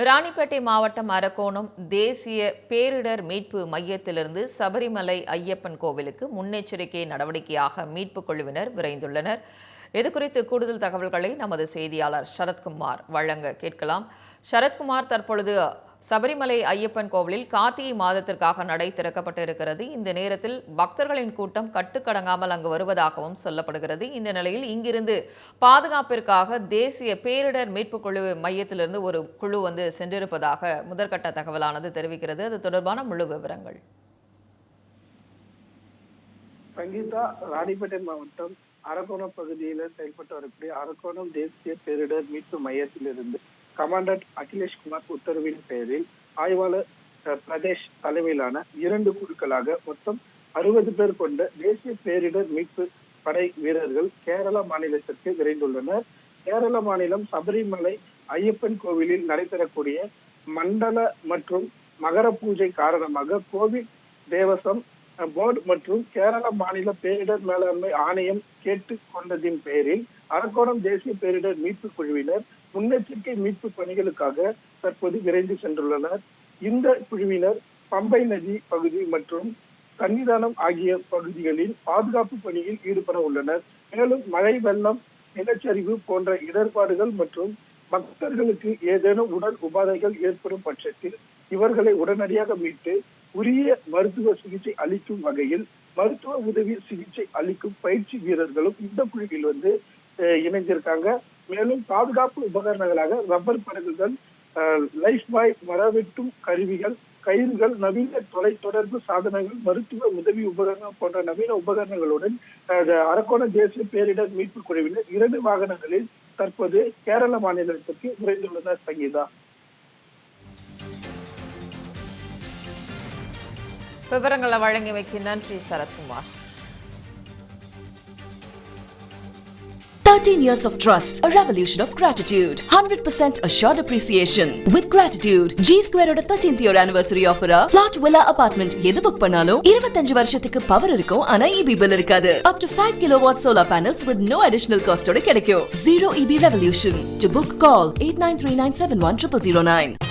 ராணிப்பேட்டை மாவட்டம் அரக்கோணம் தேசிய பேரிடர் மீட்பு மையத்திலிருந்து சபரிமலை ஐயப்பன் கோவிலுக்கு முன்னெச்சரிக்கை நடவடிக்கையாக மீட்புக் குழுவினர் விரைந்துள்ளனர். இதுகுறித்து கூடுதல் தகவல்களை நமது செய்தியாளர் சரத்குமார் வழங்க கேட்கலாம். சரத்குமார், தற்பொழுது சபரிமலை ஐயப்பன் கோவிலில் கார்த்திகை மாதத்திற்காக நடை திறக்கப்பட்டிருக்கிறது. இந்த நேரத்தில் பக்தர்களின் கூட்டம் கட்டுக்கடங்காமல் அங்கு வருவதாகவும் சொல்லப்படுகிறது. இந்த நிலையில் இங்கிருந்து பாதுகாப்பிற்காக தேசிய பேரிடர் மீட்பு குழு மையத்திலிருந்து ஒரு குழு சென்றிருப்பதாக முதற்கட்ட தகவலானது தெரிவிக்கிறது. அது தொடர்பான முழு விவரங்கள். சங்கீதா, ராணிப்பேட்டை மாவட்டம் அரக்கோணம் பகுதியில் செயல்பட்டு வரக்கூடிய அரக்கோணம் தேசிய பேரிடர் மீட்பு மையத்திலிருந்து கமாண்டன்ட் அகிலேஷ் குமார் உத்தரவின் பெயரில் ஆய்வாளர் பிரதேஷ் தலைமையிலான 2 குழுக்களாக மொத்தம் 60 பேர் கொண்ட தேசிய பேரிடர் மீட்பு படை வீரர்கள் கேரளா மாநிலத்திற்கு விரைந்துள்ளனர். கேரள மாநிலம் சபரிமலை ஐயப்பன் கோவிலில் நடைபெறக்கூடிய மண்டல மற்றும் மகர பூஜை காரணமாக கோவில் தேவசம் போர்டு மற்றும் கேரள மாநில பேரிடர் மேலாண்மை ஆணையம் கேட்டுக் கொண்டதின் பெயரில் அரக்கோணம் தேசிய பேரிடர் மீட்பு குழுவினர் முன்னெச்சரிக்கை மீட்பு பணிகளுக்காக தற்போது விரைந்து சென்றுள்ளனர். இந்த குழுவினர் பம்பை நதி பகுதி மற்றும் சன்னிதானம் ஆகிய பகுதிகளில் பாதுகாப்பு பணியில் ஈடுபட உள்ளனர். மேலும் மழை, வெள்ளம், நிலச்சரிவு போன்ற இடர்பாடுகள் மற்றும் பக்தர்களுக்கு ஏதேனும் உடல் உபாதைகள் ஏற்படும் பட்சத்தில் இவர்களை உடனடியாக மீட்டு உரிய மருத்துவ சிகிச்சை அளிக்கும் வகையில் மருத்துவ உதவி சிகிச்சை அளிக்கும் பயிற்சி வீரர்களும் இந்த குழுவில் இணைந்திருக்காங்க. மேலும் பாதுகாப்பு உபகரணங்களாக ரப்பர் படகுகள், லைஃப் பாய், மரவெட்டும் கருவிகள், கயிறுகள், நவீன தொலைத்தொடர்பு சாதனங்கள், மருத்துவ உதவி உபகரணம் போன்ற நவீன உபகரணங்களுடன் அரக்கோணம் தேசிய பேரிடர் மீட்பு குழுவினர் 2 வாகனங்களில் தற்போது கேரள மாநிலத்திற்கு விரைந்துள்ளனர். சங்கீதா, விவரங்களை வழங்கியமைக்கு நன்றி Sarathkumar. 13 years of trust, a revolution of gratitude, 100% assured appreciation. With gratitude, G Square oda 13th year anniversary offer plot villa apartment எது புக் பண்ணாலும் 25 வருஷத்துக்கு பவர் இருக்கும், ஆனா EB bill இருக்காது. Up to 5 kilowatt solar panels with no additional cost ஓட கிடைக்கும். Zero EB revolution. To book, call 8939710009.